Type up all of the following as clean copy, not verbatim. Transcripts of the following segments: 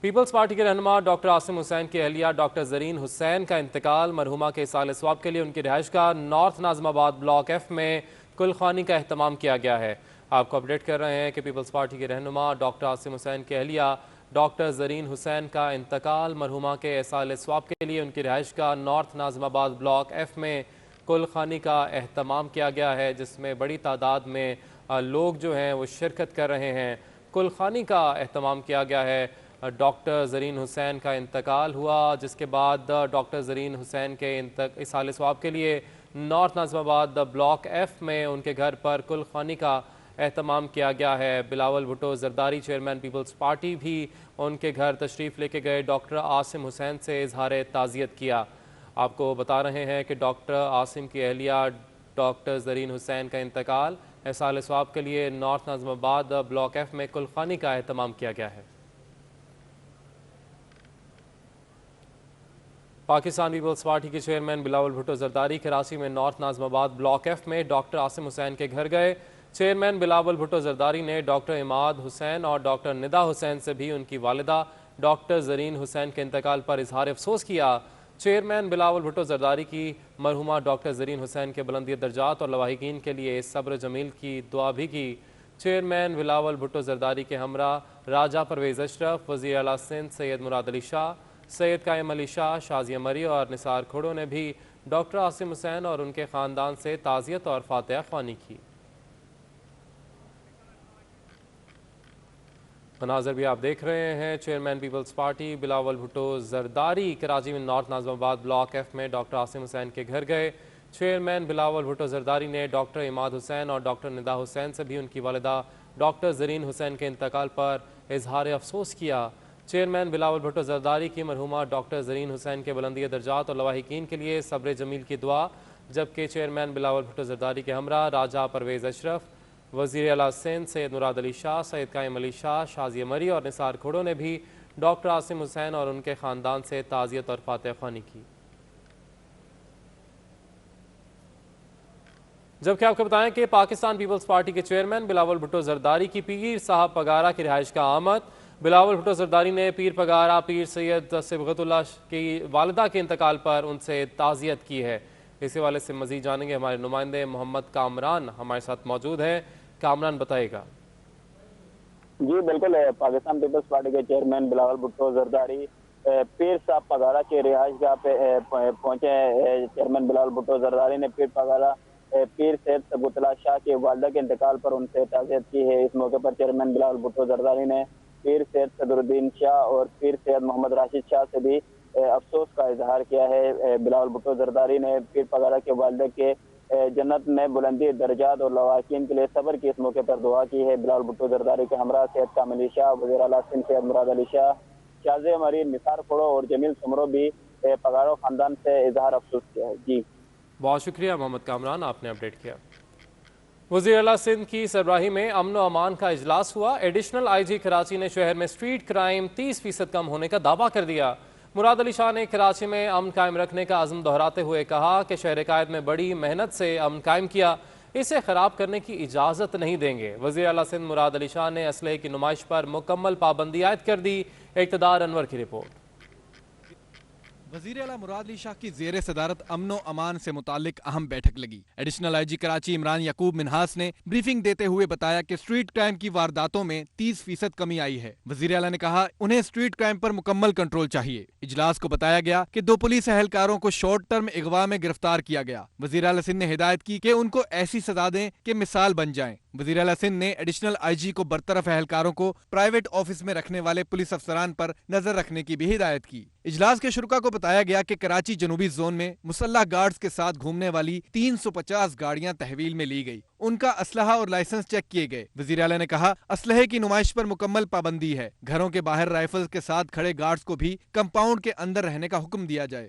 Peoples party کے رہنما doctor Asim حسین کی اہلیہ ڈاکٹر زرین حسین کا انتقال، مرحومہ کے اصالِ ثواب کے لیے ان کی رہائش گاہ north Nazimabad block F میں کل خوانی کا اہتمام کیا گیا ہے۔ آپ کو اپڈیٹ کر رہے ہیں کہ پیپلز پارٹی کے رہنما ڈاکٹر عاصم حسین کی اہلیہ ڈاکٹر زرین حسین کا انتقال، مرحومہ کے اصالِ ثواب کے لیے ان کی رہائش گاہ north Nazimabad block F میں کل خوانی کا اہتمام کیا گیا ہے، جس میں بڑی تعداد میں لوگ جو ہیں وہ شرکت کر رہے ہیں۔ کل خوانی کا اہتمام کیا گیا ہے۔ ڈاکٹر زرین حسین کا انتقال ہوا، جس کے بعد ڈاکٹر زرین حسین کے اصالِ ثواب کے لیے north Nazimabad block F میں ان کے گھر پر کل خوانی کا اہتمام کیا گیا ہے۔ بلاول بھٹو زرداری چیئرمین پیپلز پارٹی بھی ان کے گھر تشریف لے کے گئے، ڈاکٹر عاصم حسین سے اظہار تعزیت کیا۔ آپ کو بتا رہے ہیں کہ ڈاکٹر عاصم کی اہلیہ ڈاکٹر زرین حسین کا انتقال، اصالِ ثواب کے لیے north Nazimabad block F میں کل خوانی کا اہتمام کیا گیا ہے۔ پاکستان پیپلز پارٹی کے چیئرمین بلاول بھٹو زرداری کراچی میں North Nazimabad block F میں ڈاکٹر عاصم حسین کے گھر گئے۔ چیئرمین بلاول بھٹو زرداری نے ڈاکٹر عماد حسین اور ڈاکٹر ندا حسین سے بھی ان کی والدہ ڈاکٹر زرین حسین کے انتقال پر اظہار افسوس کیا۔ چیئرمین بلاول بھٹو زرداری کی مرحومہ ڈاکٹر زرین حسین کے بلندی درجات اور لواحقین کے لیے صبر جمیل کی دعا بھی کی۔ چیئرمین بلاول بھٹو زرداری کے ہمراہ راجہ پرویز اشرف، وزیر اعلیٰ سندھ سید مراد علی شاہ، سید قائم علی شاہ، شازیہ مری اور نثار کھوڑوں نے بھی ڈاکٹر عاصم حسین اور ان کے خاندان سے تعزیت اور فاتحہ خوانی کی۔ مناظر بھی آپ دیکھ رہے ہیں، چیئرمین پیپلز پارٹی بلاول بھٹو زرداری کراچی میں North Nazimabad block F میں ڈاکٹر عاصم حسین کے گھر گئے۔ چیئرمین بلاول بھٹو زرداری نے ڈاکٹر عماد حسین اور ڈاکٹر ندا حسین سے بھی ان کی والدہ ڈاکٹر زرین حسین کے انتقال پر اظہار افسوس کیا۔ چیئرمین بلاول بھٹو زرداری کی مرحومہ ڈاکٹر زرین حسین کے بلندی درجات اور لواحقین کے لیے صبر جمیل کی دعا، جبکہ چیئرمین بلاول بھٹو زرداری کے ہمراہ راجہ پرویز اشرف، وزیر اعلیٰ سندھ سید مراد علی شاہ، سید قائم علی شاہ، شازیہ مری اور نثار کھوڑوں نے بھی ڈاکٹر عاصم حسین اور ان کے خاندان سے تعزیت اور فاتحہ خوانی کی۔ جبکہ آپ کو بتائیں کہ پاکستان پیپلز پارٹی کے چیئرمین بلاول بھٹو زرداری کی پیر صاحب پگارہ کی رہائش کا آمد۔ بلاول بھٹو زرداری نے پیر پگارہ پیر سید صبغت اللہ کی والدہ کے انتقال پر ان سے تعزیت کی ہے۔ اس حوالے سے مزید جانیں گے، ہمارے نمائندے محمد کامران ہمارے ساتھ موجود ہیں۔ کامران بتائے گا۔ جی بالکل، پاکستان پیپلز پارٹی کے چیئرمین بلاول بھٹو زرداری پیر صاحب پگارہ کے رہائش گاہ پہ پہنچے ہیں۔ چیئرمین بلاول بھٹو زرداری نے پیر پگارہ پیر سید صبغت اللہ شاہ کی والدہ کے انتقال پر ان سے تعزیت کی ہے۔ اس موقع پر چیئرمین بلاول بھٹو زرداری نے پیر سید صدر الدین شاہ اور پیر سید محمد راشد شاہ سے بھی افسوس کا اظہار کیا ہے۔ بلاول بھٹو زرداری نے پیر پگارہ کے والدہ کے جنت میں بلندی درجات اور لواحقین کے لیے صبر کی اس موقع پر دعا کی ہے۔ بلاول بھٹو زرداری کے ہمراہ سید قائم علی شاہ، وزیر اعلیٰ سندھ سید مراد علی شاہ، شازیہ مری، نثار کھوڑوں اور جمیل سمرو بھی پگارہ خاندان سے اظہار افسوس کیا ہے۔ جی بہت شکریہ محمد کامران، آپ نے اپڈیٹ کیا۔ وزیر اعلیٰ سندھ کی سربراہی میں امن و امان کا اجلاس ہوا۔ ایڈیشنل آئی جی کراچی نے شہر میں اسٹریٹ کرائم 30% کم ہونے کا دعویٰ کر دیا۔ مراد علی شاہ نے کراچی میں امن قائم رکھنے کا عزم دہراتے ہوئے کہا کہ شہر قائد میں بڑی محنت سے امن قائم کیا، اسے خراب کرنے کی اجازت نہیں دیں گے۔ وزیر اعلیٰ سندھ مراد علی شاہ نے اسلحے کی نمائش پر مکمل پابندی عائد کر دی۔ اقتدار انور کی رپورٹ۔ وزیر اعلیٰ مراد علی شاہ کی زیر صدارت امن و امان سے متعلق اہم بیٹھک لگی۔ ایڈیشنل آئی جی کراچی عمران یعقوب منہاس نے بریفنگ دیتے ہوئے بتایا کہ اسٹریٹ کرائم کی وارداتوں میں 30% کمی آئی ہے۔ وزیر اعلیٰ نے کہا انہیں اسٹریٹ کرائم پر مکمل کنٹرول چاہیے۔ اجلاس کو بتایا گیا کہ 2 پولیس اہلکاروں کو شارٹ ٹرم اغوا میں گرفتار کیا گیا۔ وزیر اعلیٰ سندھ نے ہدایت کی کہ ان کو ایسی سزا دیں کہ مثال بن جائیں۔ وزیر اعلیٰ سندھ نے ایڈیشنل آئی جی کو برطرف اہلکاروں کو پرائیویٹ آفس میں رکھنے والے پولیس افسران پر نظر رکھنے کی بھی ہدایت کی۔ اجلاس کے شرکاء کو بتایا گیا کہ کراچی جنوبی زون میں مسلح گارڈز کے ساتھ گھومنے والی 350 گاڑیاں تحویل میں لی گئی، ان کا اسلحہ اور لائسنس چیک کیے گئے۔ وزیر اعلیٰ نے کہا اسلحے کی نمائش پر مکمل پابندی ہے، گھروں کے باہر رائفلز کے ساتھ کھڑے گارڈز کو بھی کمپاؤنڈ کے اندر رہنے کا حکم دیا جائے۔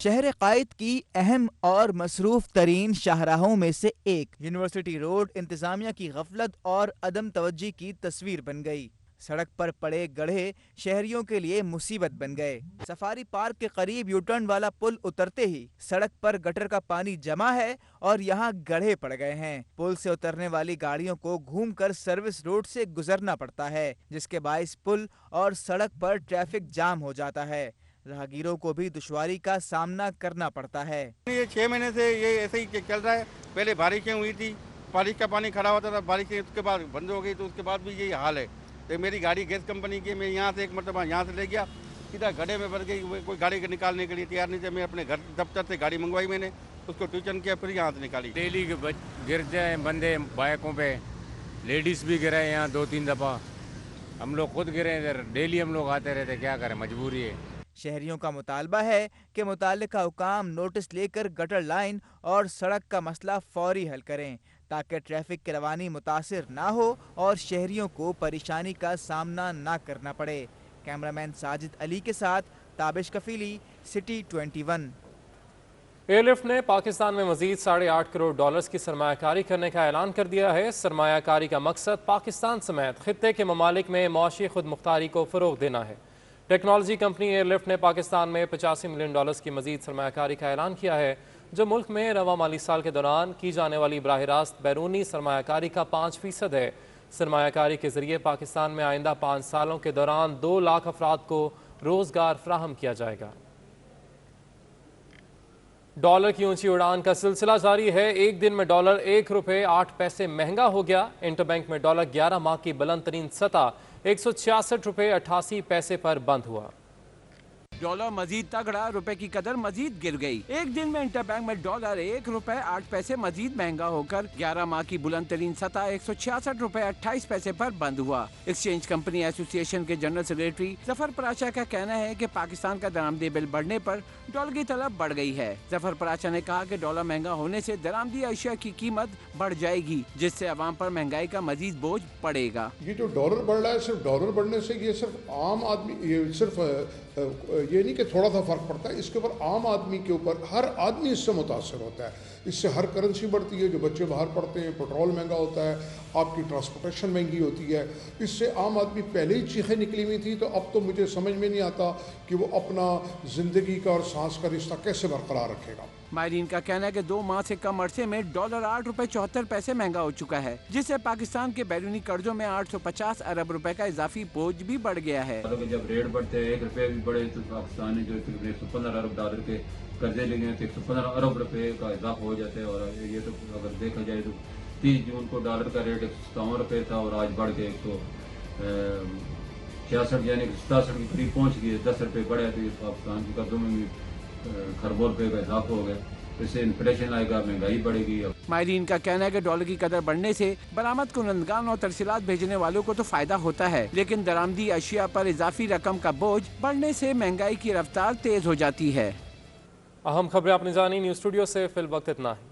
شہر قائد کی اہم اور مصروف ترین شاہراہوں میں سے ایک یونیورسٹی روڈ انتظامیہ کی غفلت اور عدم توجہ کی تصویر بن گئی۔ سڑک پر پڑے گڑھے شہریوں کے لیے مصیبت بن گئے۔ سفاری پارک کے قریب یو ٹرن والا پل اترتے ہی سڑک پر گٹر کا پانی جمع ہے اور یہاں گڑھے پڑ گئے ہیں۔ پل سے اترنے والی گاڑیوں کو گھوم کر سروس روڈ سے گزرنا پڑتا ہے، جس کے باعث پل اور سڑک پر ٹریفک جام ہو جاتا ہے۔ راہگیروں کو بھی دشواری کا سامنا کرنا پڑتا ہے۔ یہ 6 مہینے سے یہ ایسے ہی چل رہا ہے۔ پہلے بارشیں ہوئی تھی، بارش کا پانی کھڑا ہوتا تھا، بارشیں اس کے بعد بند ہو گئی تو اس کے بعد بھی یہی حال ہے۔ تو میری گاڑی گیس کمپنی کی، میں یہاں سے ایک مرتبہ یہاں سے لے گیا، سیدھا گڑھے میں بھر گئی، کوئی گاڑی نکالنے کے لیے تیار نہیں تھے۔ میں اپنے گھر دفتر سے گاڑی منگوائی، میں نے اس کو ٹیوشن کیا، پھر یہاں سے نکالی۔ ڈیلی گرتے ہیں بندے بائکوں پہ، لیڈیز بھی گرے ہیں یہاں 2-3 دفعہ، ہم لوگ خود گرے ہیں ادھر، ڈیلی ہم لوگ آتے رہتے، کیا کریں، مجبوری ہے۔ شہریوں کا مطالبہ ہے کہ متعلقہ حکام نوٹس لے کر گٹر لائن اور سڑک کا مسئلہ فوری حل کریں تاکہ ٹریفک کی روانی متاثر نہ ہو اور شہریوں کو پریشانی کا سامنا نہ کرنا پڑے۔ کیمرامین ساجد علی کے ساتھ تابش کفیلی، سٹی 21۔ ایئر لفٹ نے پاکستان میں مزید $8.5 کروڑ کی سرمایہ کاری کرنے کا اعلان کر دیا ہے۔ سرمایہ کاری کا مقصد پاکستان سمیت خطے کے ممالک میں معاشی خود مختاری کو فروغ دینا ہے۔ ٹیکنالوجی کمپنی ایئر لفٹ نے پاکستان میں $85 ملین کی مزید سرمایہ کاری کا اعلان کیا ہے، جو ملک میں رواں مالی سال کے دوران کی جانے والی براہ راست بیرونی سرمایہ کاری کا 5% ہے۔ سرمایہ کاری کے ذریعے پاکستان میں آئندہ 5 سالوں کے دوران 2 لاکھ افراد کو روزگار فراہم کیا جائے گا۔ ڈالر کی اونچی اڑان کا سلسلہ جاری ہے۔ ایک دن میں ڈالر $1.08 مہنگا ہو گیا۔ انٹر بینک میں ڈالر 11 ماہ کی بلند ترین سطح $166.88 پر بند ہوا۔ ڈالر مزید تگڑا، روپے کی قدر مزید گر گئی۔ ایک دن میں انٹر بینک میں ڈالر $1.08 مزید مہنگا ہو کر 11 ماہ کی بلند ترین سطح $166.28 پر بند ہوا۔ ایکسچینج کمپنی ایسوسی ایشن کے جنرل سیکریٹری ظفر پراشا کا کہنا ہے کہ پاکستان کا درآمدی بل بڑھنے پر ڈالر کی طلب بڑھ گئی ہے۔ ظفر پراشا نے کہا کہ ڈالر مہنگا ہونے سے درآمدی اشیاء کی قیمت بڑھ جائے گی، جس سے عوام پر مہنگائی کا مزید بوجھ پڑے گا۔ یہ جو ڈالر بڑھ رہا ہے، صرف ڈالر بڑھنے سے یہ صرف عام آدمی، یہ صرف یہ نہیں کہ تھوڑا سا فرق پڑتا ہے، اس کے اوپر عام آدمی کے اوپر ہر آدمی اس سے متاثر ہوتا ہے۔ اس سے ہر کرنسی بڑھتی ہے، جو بچے باہر پڑھتے ہیں، پٹرول مہنگا ہوتا ہے، آپ کی ٹرانسپورٹیشن مہنگی ہوتی ہے۔ اس سے عام آدمی پہلے ہی چیخیں نکلی ہوئی تھی، تو اب تو مجھے سمجھ میں نہیں آتا کہ وہ اپنا زندگی کا اور سانس کا رشتہ کیسے برقرار رکھے گا۔ ماہرین کا کہنا ہے کہ 2 ماہ سے کم عرصے میں ڈالر $8.74 مہنگا ہو چکا ہے، جس سے پاکستان کے بیرونی قرضوں میں $850 ارب کا اضافی بوجھ بھی بڑھ گیا ہے۔ جب ریٹ بڑھتے ہیں $1 بھی بڑھے تو پاکستان نے جو $115 ارب کے قرضے لے گئے تو $115 ارب کا اضافہ ہو جاتا ہے۔ اور یہ تو اگر دیکھا جائے تو 30 جون کو ڈالر کا ریٹ $157 تھا اور آج بڑھ کے 166 یعنی 67 کے قریب پہنچ گئی، $10 بڑھے تو پاکستان کے قرضوں میں بھی خربوں روپے کا اضافہ ہو گیا۔ اس سے انفلیشن آئے گا، مہنگائی بڑھے گی۔ ماہرین کا کہنا ہے کہ ڈالر کی قدر بڑھنے سے برآمد کنندگان اور ترسیلات بھیجنے والوں کو تو فائدہ ہوتا ہے، لیکن درآمدی اشیاء پر اضافی رقم کا بوجھ بڑھنے سے مہنگائی کی رفتار تیز ہو جاتی ہے۔ اہم خبریں آپ نے جانی، نیوز اسٹوڈیو سے فی الوقت اتنا ہے۔